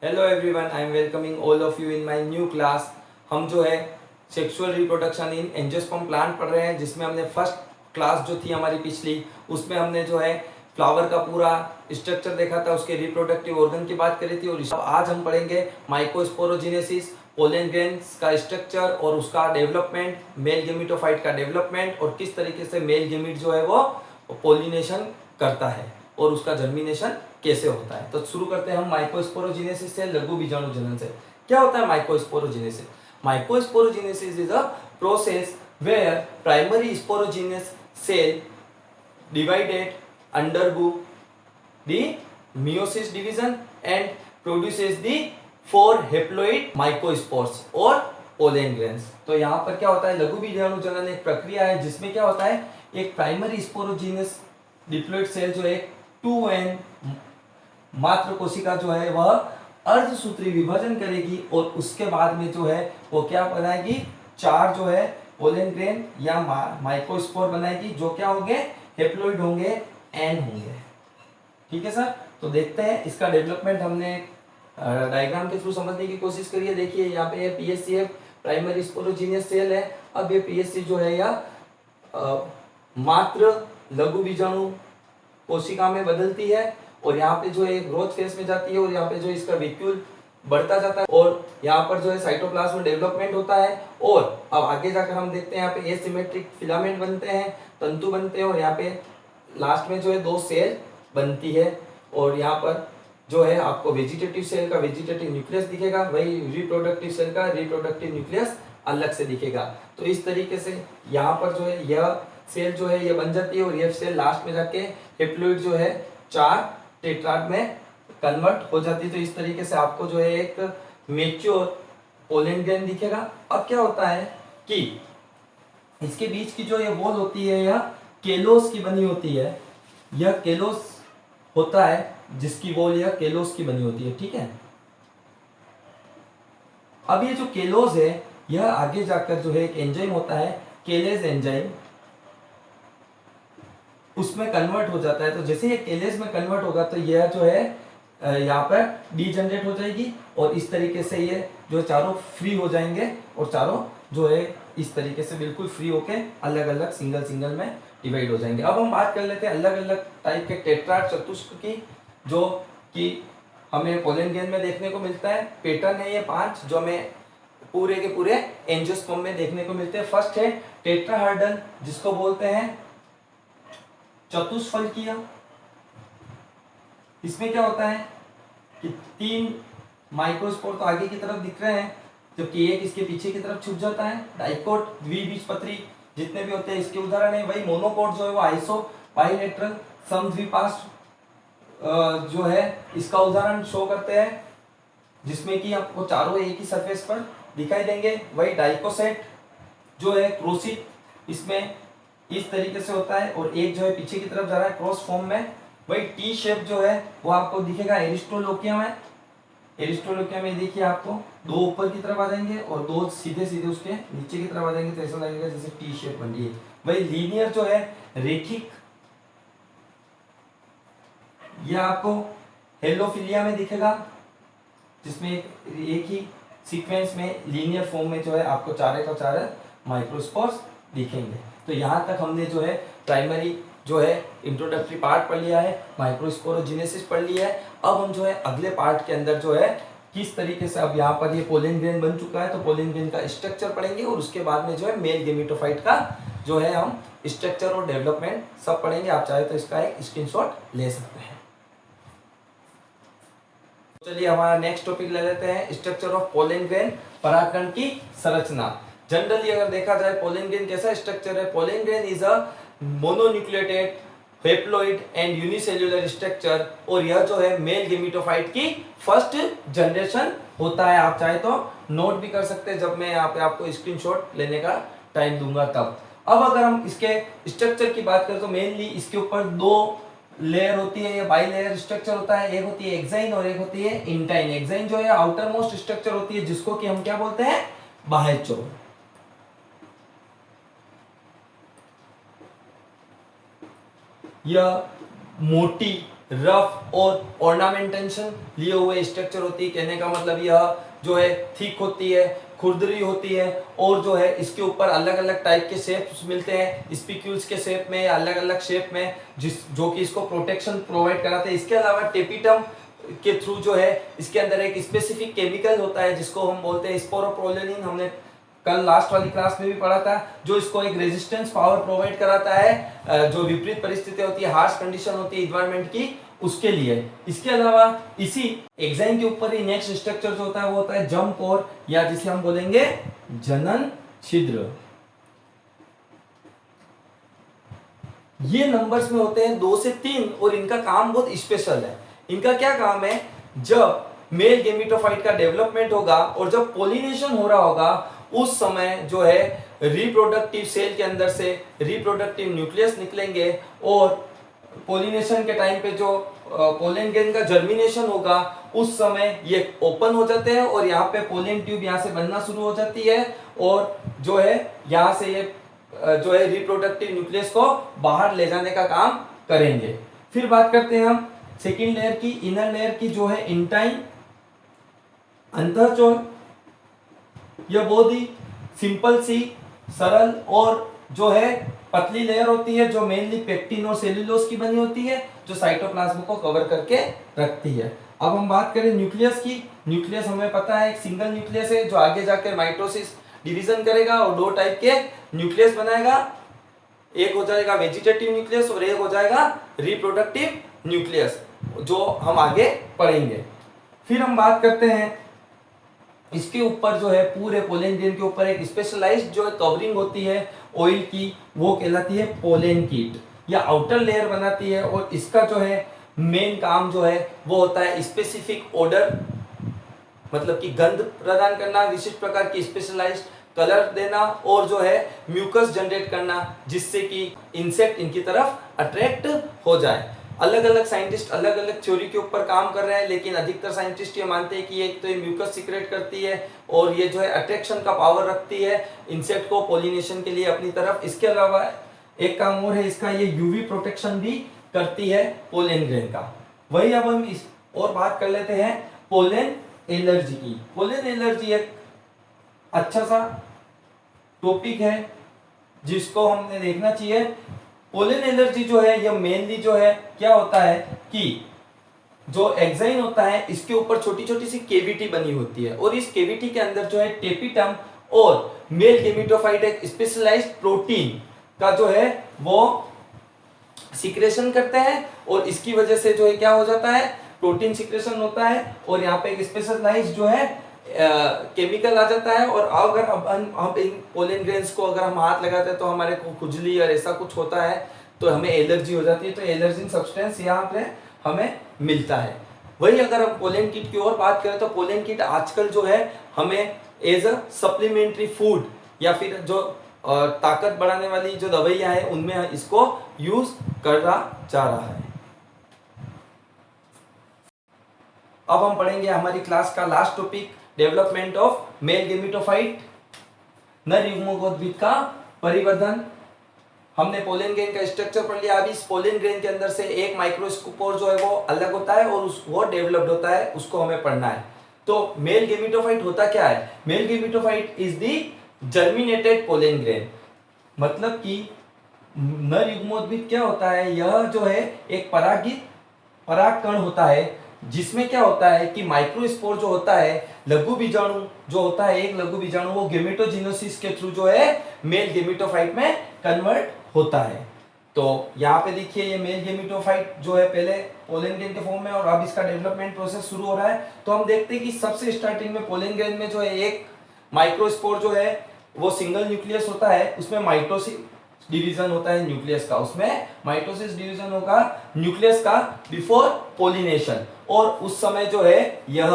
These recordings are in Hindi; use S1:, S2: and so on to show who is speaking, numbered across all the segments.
S1: Hello everyone, I am welcoming all of you in my new class. हम जो है sexual reproduction in angiosperm plant पढ़ रहे हैं, जिसमें हमने फर्स्ट क्लास जो थी हमारी पिछली, उसमें हमने जो है फ्लावर का पूरा स्ट्रक्चर देखा था, उसके रिप्रोडक्टिव ऑर्गन की बात करी थी। और आज हम पढ़ेंगे माइकोस्पोरोजेनेसिस, पोलन ग्रेन्स का स्ट्रक्चर और उसका डेवलपमेंट, मेल गेमिटोफाइट का डेवलपमेंट और किस तरीके से मेल गेमिट जो है वो पोलिनेशन करता है और उसका जर्मिनेशन कैसे होता है। तो शुरू करते हैं हम माइकोस्पोरोजेनेसिस से, लघु बीजाणु जनन से। क्या होता है microsporogenesis? Microsporogenesis is a process where primary sporogenous cell divided undergo the meiosis division and produces the 4 haploid microspores और pollen grains। तो यहाँ पर क्या होता है, लघु बीजाणु जनन एक प्रक्रिया है जिसमें क्या होता है, एक प्राइमरी स्पोरोजीनस डिप्लॉइड सेल जो है 2n मात्र कोशिका जो है वह अर्धसूत्री विभाजन करेगी और उसके बाद में जो है वो क्या बनाएगी, 4 जो है पोलन ग्रेन या माइक्रोस्पोर बनाएगी, जो क्या होंगे, हेप्लोइड होंगे, एन होंगे। ठीक है सर, तो देखते हैं इसका डेवलपमेंट। हमने डायग्राम के थ्रू समझने की कोशिश करी है। देखिए यहाँ पे पीएससी है, प्राइमरी स्पोरोजीनियस सेल है। अब ये पीएससी जो है या मात्र लघु बीजाणु कोशिका में बदलती है और यहाँ पे जो है ग्रोथ फेज में जाती है और यहाँ पे जो इसका वैक्यूल बढ़ता जाता है और यहाँ पर जो है साइटोप्लाज्म डेवलपमेंट होता है। और अब आगे जाकर हम देखते हैं यहाँ पे एसिमेट्रिक फिलामेंट बनते हैं, तंतु बनते हैं और यहाँ पे लास्ट में जो है 2 सेल बनती है। और यहाँ पर जो है आपको वेजिटेटिव सेल का वेजिटेटिव न्यूक्लियस दिखेगा, वही रिप्रोडक्टिव सेल का रिप्रोडक्टिव न्यूक्लियस अलग से दिखेगा। तो इस तरीके से यहाँ पर जो है यह सेल जो है ये बन जाती है और यह सेल लास्ट में जाके हेप्लोइड जो है 4 टेट्राड में कन्वर्ट हो जाती है। तो इस तरीके से आपको जो है एक मेच्योर पोलन ग्रेन दिखेगा। अब क्या होता है कि इसके बीच की जो ये वॉल होती है यह केलोस की बनी होती है, यह केलोस होता है जिसकी वॉल यह केलोस की बनी होती है। ठीक है, अब ये जो केलोस है यह आगे जाकर जो है एक एंजाइम होता है, केलेज एंजाइम, उसमें कन्वर्ट हो जाता है। तो जैसे ये केलेज में कन्वर्ट होगा तो यह जो है यहाँ पर डीजनरेट हो जाएगी और इस तरीके से ये जो चारों फ्री हो जाएंगे और चारों जो है इस तरीके से बिल्कुल फ्री होके अलग अलग सिंगल सिंगल में डिवाइड हो जाएंगे। अब हम बात कर लेते हैं अलग अलग टाइप के टेट्राड चतुष्क की, जो कि हमें पोलन ग्रेन में देखने को मिलता है। पैटर्न है ये 5 जो हमें पूरे के पूरे एंजियोस्पर्म में देखने को मिलते हैं। फर्स्ट है टेट्राहार्डन, जिसको बोलते हैं चतुष्फलकीय। इसमें क्या होता है कि 3 माइक्रोस्पोर तो आगे की तरफ दिख रहे हैं, जबकि एक इसके पीछे की तरफ छुप जाता है। डाइकोट, द्विबीजपत्री जितने भी होते हैं इसके उदाहरण है। वही मोनोकोट जो है वो आइसो बाइलेटरल समद्विपार्श्व जो है इसका उदाहरण शो करते हैं, जिसमें कि आपको चारों एक ही सरफेस पर दिखाई देंगे। वही डाइकोसेट जो है क्रोसित, इसमें इस तरीके से होता है और एक जो है पीछे की तरफ जा रहा है क्रॉस फॉर्म में। वही टी शेप जो है वो आपको दिखेगा एरिस्टोलोकिया में। एरिस्टोलोकिया में देखिए आपको 2 ऊपर की तरफ आ जाएंगे और 2 सीधे सीधे उसके नीचे की तरफ आ जाएंगे, तो ऐसा लगेगा जैसे टी शेप बन रही है। वही लीनियर जो है रेखिक, यह आपको हेलोफिलिया में दिखेगा, जिसमें एक ही सीक्वेंस में लीनियर फॉर्म में जो है आपको चारे का चारे माइक्रोस्पोर्स दिखेंगे। तो यहाँ तक हमने जो है प्राइमरी जो है इंट्रोडक्टरी पार्ट पढ़ लिया है, माइक्रोस्पोरोजेनेसिस पढ़ लिया है। अब हम जो है अगले पार्ट के अंदर जो है किस तरीके से, अब यहाँ पर ये पोलन ग्रेन बन चुका है तो पोलन ग्रेन का स्ट्रक्चर पढ़ेंगे और उसके बाद में जो है मेल गेमिटोफाइट का जो है हम स्ट्रक्चर और डेवलपमेंट सब पढ़ेंगे। आप चाहे तो इसका एक स्क्रीनशॉट ले सकते हैं। चलिए हमारा नेक्स्ट टॉपिक ले लेते हैं, स्ट्रक्चर ऑफ पोलन ग्रेन, परागकण की संरचना। जनरली अगर देखा जाए पोलन ग्रेन कैसा स्ट्रक्चर है, pollen grain is a mononucleated haploid and unicellular structure और यह जो है मेल गेमिटोफाइट की फर्स्ट जनरेशन होता है। आप चाहे तो नोट भी कर सकते हैं जब मैं यहाँ पे आपको स्क्रीनशॉट लेने का टाइम दूंगा तब। अब अगर हम इसके स्ट्रक्चर की बात करें तो मेनली इसके ऊपर 2 लेयर होती है, ये बाई लेयर स्ट्रक्चर होता है। एक होती है एक्साइन और एक होती है इंटाइन। एक्साइन जो है आउटर मोस्ट स्ट्रक्चर होती है, जिसको कि हम क्या बोलते हैं, बाह्य चोर। यह मोटी रफ और ऑर्नामेंटेशन लिए हुए स्ट्रक्चर होती है। कहने का मतलब यह जो है थिक होती है, खुरदरी होती है, और जो है इसके ऊपर अलग अलग टाइप के शेप्स मिलते हैं, स्पिक्यूल्स के शेप में, अलग अलग शेप में, जो कि इसको प्रोटेक्शन प्रोवाइड कराते हैं। इसके अलावा टेपिटम के थ्रू जो है इसके अंदर एक स्पेसिफिक केमिकल होता है जिसको हम बोलते हैं स्पोरोप्रोलिन। हमने कल लास्ट वाली क्लास में भी पढ़ा था, जो इसको एक रेजिस्टेंस पावर प्रोवाइड कराता है जो विपरीत परिस्थितियां होती है, हार्श कंडीशन होती है इन्वायरमेंट की, उसके लिए। इसके अलावा इसी एग्जाइन के ऊपर ही नेक्स्ट स्ट्रक्चर जो होता है वो होता है जंप कोर, या जिसे हम बोलेंगे जनन छिद्र। ये नंबर्स में होते हैं 2 से 3 और इनका काम बहुत स्पेशल है। इनका क्या काम है, जब मेल गेमिटोफाइट का डेवलपमेंट होगा और जब पोलिनेशन हो रहा होगा उस समय जो है रिप्रोडक्टिव सेल के अंदर से रिप्रोडक्टिव न्यूक्लियस निकलेंगे, और पोलिनेशन के टाइम पे जो पोलन ग्रेन का जर्मिनेशन होगा उस समय ये ओपन हो जाते हैं और यहाँ पे पोलन ट्यूब यहाँ से बनना शुरू हो जाती है, और जो है यहाँ से ये जो है रिप्रोडक्टिव न्यूक्लियस को बाहर ले जाने का काम करेंगे। फिर बात करते हैं हम सेकेंड लेयर की, इनर लेयर की, जो है इंटाइन अंतःचोल। यह बहुत ही सिंपल सी, सरल और जो है पतली लेयर होती है, जो मेनली पेक्टिन और सेल्यूलोज की बनी होती है, जो साइटोप्लाज्म को कवर करके रखती है। अब हम बात करें न्यूक्लियस की। न्यूक्लियस हमें पता है एक सिंगल न्यूक्लियस है जो आगे जाकर माइटोसिस डिवीजन करेगा और 2 टाइप के न्यूक्लियस बनाएगा। एक हो जाएगा वेजिटेटिव न्यूक्लियस और एक हो जाएगा रिप्रोडक्टिव न्यूक्लियस, जो हम आगे पढ़ेंगे। फिर हम बात करते हैं इसके ऊपर जो है पूरे पोलन ग्रेन के ऊपर एक स्पेशलाइज्ड जो है कवरिंग होती है ऑयल की, वो कहलाती है पोलन कीट, या आउटर लेयर बनाती है। और इसका जो है मेन काम जो है वो होता है स्पेसिफिक ऑर्डर, मतलब कि गंध प्रदान करना, विशिष्ट प्रकार की स्पेशलाइज्ड कलर देना, और जो है म्यूकस जनरेट करना, जिससे कि इंसेक्ट इनकी तरफ अट्रैक्ट हो जाए। अलग अलग साइंटिस्ट अलग अलग थ्योरी के ऊपर काम कर रहे हैं, लेकिन अधिकतर साइंटिस्ट ये मानते हैं कि ये तो ये म्यूकस सीक्रेट करती है और ये जो है अट्रैक्शन का पावर रखती है इंसेक्ट को पोलिनेशन के लिए अपनी तरफ। इसके अलावा एक काम और है इसका, ये यूवी प्रोटेक्शन भी करती है पोलन ग्रेन का। वही अब हम इस और बात कर लेते हैं पोलन एलर्जी की। पोलन एलर्जी एक अच्छा सा टॉपिक है जिसको हमने देखना चाहिए। पोलन एलर्जी जो है यह मेनली जो है क्या होता है कि जो एक्साइन होता है इसके ऊपर छोटी छोटी सी केविटी बनी होती है, और इस केविटी के अंदर जो है टेपिटम और मेल गेमिटोफाइट एक स्पेशलाइज्ड प्रोटीन का जो है वो सिक्रेशन करते हैं, और इसकी वजह से जो है क्या हो जाता है, प्रोटीन सिक्रेशन होता है, और यहाँ पे एक स्पेशलाइज्ड जो है केमिकल आ जाता है। और अगर हम इन पोलन ग्रेन्स को अगर हम हाथ लगाते हैं तो हमारे को खुजली और ऐसा कुछ होता है, तो हमें एलर्जी हो जाती है। तो एलर्जिन सब्सटेंस यहाँ पे हमें मिलता है। वही अगर हम पोलन किट की और बात करें तो पोलन किट आजकल जो है हमें एज अ सप्लीमेंट्री फूड या फिर जो ताकत बढ़ाने वाली जो दवाइयाँ हैं उनमें इसको यूज करा जा रहा है। अब हम पढ़ेंगे हमारी क्लास का last topic, development of male gametophyte, नर युग्मकोद्भिद का परिवर्धन। हमने पोलन ग्रेन का स्ट्रक्चर पढ़ लिया। अभी इस पोलन ग्रेन के अंदर से एक माइक्रोस्पोर जो है वो अलग होता है और वो डेवलप्ड होता है, उसको हमें पढ़ना है। तो मेल गेमिटोफाइट होता क्या है? Male gametophyte is the germinated pollen grain, मतलब कि नर युग्मोद्भिद क्या होता है, यह जो है एक परागित परागकण होता है, जिसमें क्या होता है कि माइक्रोस्पोर जो होता है, लघु बीजाणु जो होता है, एक लघु बीजाणु वो गेमेटोजेनेसिस के थ्रू जो है मेल गेमिटोफाइट में कन्वर्ट होता है। तो यहाँ पे देखिए ये मेल गेमिटोफाइट जो है पहले पोलन ग्रेन के फॉर्म में, और अब इसका डेवलपमेंट प्रोसेस शुरू हो रहा है। तो हम देखते हैं कि सबसे स्टार्टिंग में पोलन ग्रेन में जो है एक माइक्रोस्पोर जो है वो सिंगल न्यूक्लियस होता है, उसमें माइटोसिस डिवीजन होता है न्यूक्लियस का, उसमें माइटोसिस डिवीजन होगा न्यूक्लियस का बिफोर पोलिनेशन, और उस समय जो है यह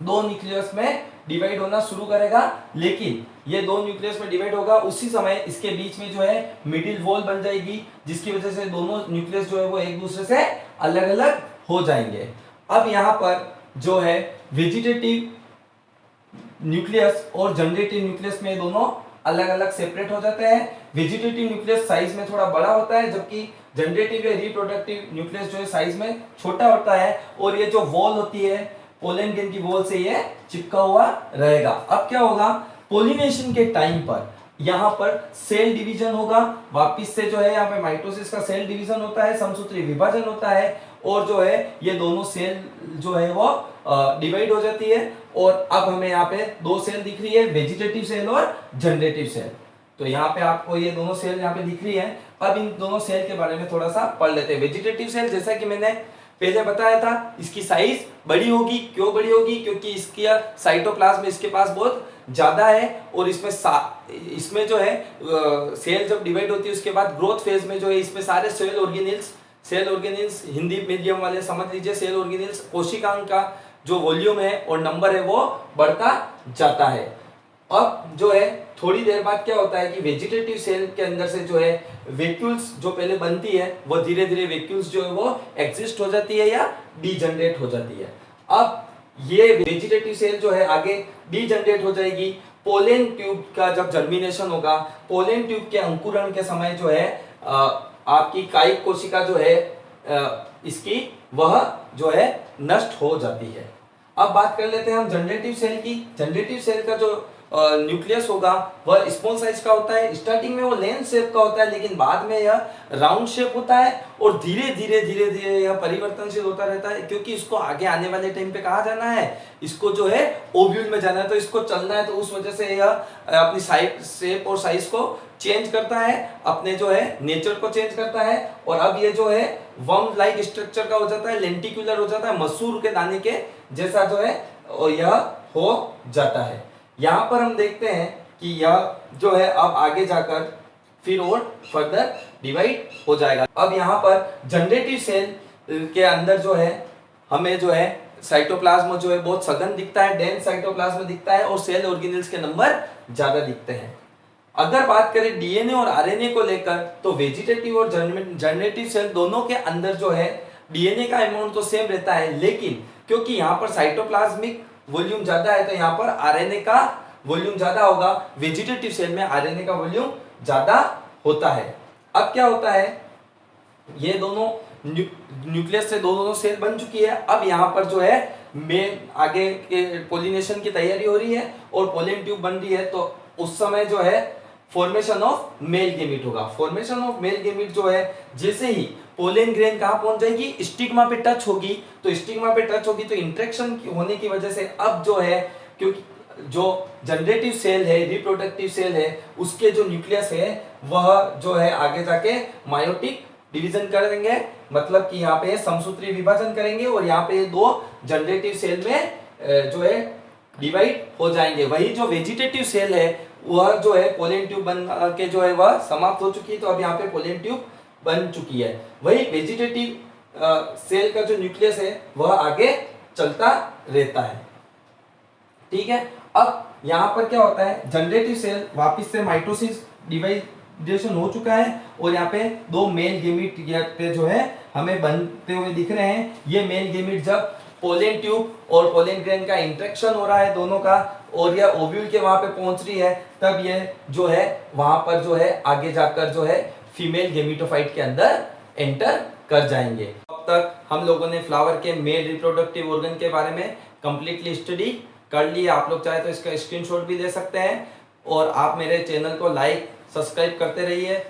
S1: 2 न्यूक्लियस में डिवाइड होना शुरू करेगा। लेकिन ये 2 न्यूक्लियस में डिवाइड होगा उसी समय इसके बीच में जो है मिडिल वॉल बन जाएगी, जिसकी वजह से दोनों न्यूक्लियस जो है वो एक दूसरे से अलग अलग हो जाएंगे। अब यहाँ पर जो है वेजिटेटिव न्यूक्लियस और जनरेटिव न्यूक्लियस में दोनों अलग अलग सेपरेट हो जाते हैं। वेजिटेटिव न्यूक्लियस साइज में थोड़ा बड़ा होता है, जबकि जनरेटिव या रिप्रोडक्टिव न्यूक्लियस जो है साइज में छोटा होता है, और ये जो वॉल होती है पोलन ग्रेन की वॉल से ये चिपका हुआ रहेगा। अब क्या होगा, पोलिनेशन के टाइम पर यहाँ पर सेल डिवीजन होगा, वापिस से जो है यहाँ पे माइटोसिस का सेल डिवीजन होता है, समसूत्री विभाजन होता है, और जो है ये दोनों सेल जो है वो डिवाइड हो जाती है। और अब हमें यहाँ पे दो सेल दिख रही है, वेजिटेटिव सेल और जनरेटिव सेल। तो यहाँ पे आपको ये दोनों सेल यहाँ पे दिख रही है। अब इन दोनों सेल के बारे में थोड़ा सा पढ़ लेते हैं। वेजिटेटिव सेल, जैसा कि मैंने पहले बताया था, इसकी साइज बड़ी होगी। क्यों बड़ी होगी? क्योंकि इसकी साइटोप्लाज्म इसके पास बहुत ज्यादा है, और इसमें जो है सेल जब डिवाइड होती है उसके बाद ग्रोथ फेज में जो है इसमें सारे सेल ऑर्गेनिल्स हिंदी मीडियम वाले समझ लीजिए, सेल ऑर्गेनिल्स कोशिकांग का जो वॉल्यूम है और नंबर है वो बढ़ता जाता है। अब जो है थोड़ी देर बाद क्या होता है कि वेजिटेटिव सेल के अंदर से जो है वैक्यूल्स जो पहले बनती है वो धीरे धीरे वैक्यूल्स जो है वो एग्जिस्ट हो जाती है या डीजनरेट हो जाती है। अब ये वेजिटेटिव सेल जो है आगे डीजनरेट हो जाएगी। पोलन ट्यूब का जब जर्मिनेशन होगा, पोलन ट्यूब के अंकुरण के समय जो है आपकी कायिक कोशिका जो है इसकी वह जो है नष्ट हो जाती है। अब बात कर लेते हैं हम जनरेटिव सेल की। जनरेटिव सेल का जो न्यूक्लियस होगा वह स्मॉल साइज का होता है। स्टार्टिंग में वो लेंस शेप का होता है, लेकिन बाद में यह राउंड शेप होता है, और धीरे धीरे यह परिवर्तनशील होता रहता है, क्योंकि इसको आगे आने वाले टाइम पे कहाँ जाना है, इसको जो है ओव्यूल में जाना है, तो इसको चलना है, तो उस वजह से यह अपनी साइज शेप और साइज को चेंज करता है, अपने जो है नेचर को चेंज करता है। और अब ये जो है वर्म लाइक स्ट्रक्चर का हो जाता है, लेंटिकुलर हो जाता है, मसूर के दाने के जैसा जो है यह हो जाता है। यहाँ पर हम देखते हैं कि यह जो है अब आगे जाकर फिर और फर्दर डिवाइड हो जाएगा। अब यहाँ पर जनरेटिव सेल के अंदर जो है हमें जो है साइटोप्लाज्म जो है बहुत सघन दिखता है, डेंस साइटोप्लाज्म दिखता है, और सेल ऑर्गेनेल्स के नंबर ज्यादा दिखते हैं। अगर बात करें डीएनए और आरएनए को लेकर, तो वेजिटेटिव और जनरेटिव सेल दोनों के अंदर जो है डीएनए का अमाउंट तो सेम रहता है, लेकिन क्योंकि यहाँ पर साइटोप्लाज्मिक वॉल्यूम ज्यादा है तो यहाँ पर आरएनए का वॉल्यूम ज्यादा होगा। वेजिटेटिव सेल में आरएनए का वॉल्यूम ज्यादा होता है। अब क्या होता है, ये दोनों न्यूक्लियस से दोनों सेल बन चुकी है। अब यहाँ पर जो है मेल आगे के पोलिनेशन की तैयारी हो रही है और पोलन ट्यूब बन रही है, तो उस समय जो है फॉर्मेशन ऑफ मेल गेमीट होगा। फॉर्मेशन ऑफ मेल गेमीट जो है जैसे ही पोलन ग्रेन कहाँ पहुंच जाएगी, स्टिग्मा पे टच होगी, तो स्टिग्मा पे टच होगी तो इंटरेक्शन होने की वजह से अब जो है, क्योंकि जो जनरेटिव सेल है, रिप्रोडक्टिव सेल है, उसके जो न्यूक्लियस है वह जो है आगे जाके मायोटिक डिवीजन करेंगे, मतलब कि यहाँ पे समसूत्री विभाजन करेंगे, और यहाँ पे दो जनरेटिव सेल में जो है डिवाइड हो जाएंगे। वही जो वेजिटेटिव सेल है वह जो है पोलन ट्यूब बन के जो है वह समाप्त हो चुकी है, तो अब यहाँ पे पोलन ट्यूब बन चुकी है। वही वेजिटेटिव सेल का जो न्यूक्लियस है वह आगे चलता रहता है। ठीक है, अब यहाँ पर क्या होता है, जनरेटिव सेल वापिस से माइटोसिस डिवाइडेशन हो चुका है, और यहाँ पे दो मेल गेमीट पे जो है हमें बनते हुए दिख रहे हैं। ये मेल गेमीट जब पोलन ट्यूब और पोलन ग्रेन का इंटरेक्शन हो रहा है दोनों का, और यह ओव्यूल के वहां पे पहुंच रही है, तब ये जो है वहां पर जो है आगे जाकर जो है फीमेल गेमिटोफाइट के अंदर एंटर कर जाएंगे। अब तक हम लोगों ने फ्लावर के मेल रिप्रोडक्टिव ऑर्गन के बारे में कंप्लीटली स्टडी कर लिया। आप लोग चाहे तो इसका स्क्रीनशॉट भी ले सकते हैं, और आप मेरे चैनल को लाइक सब्सक्राइब करते रहिए।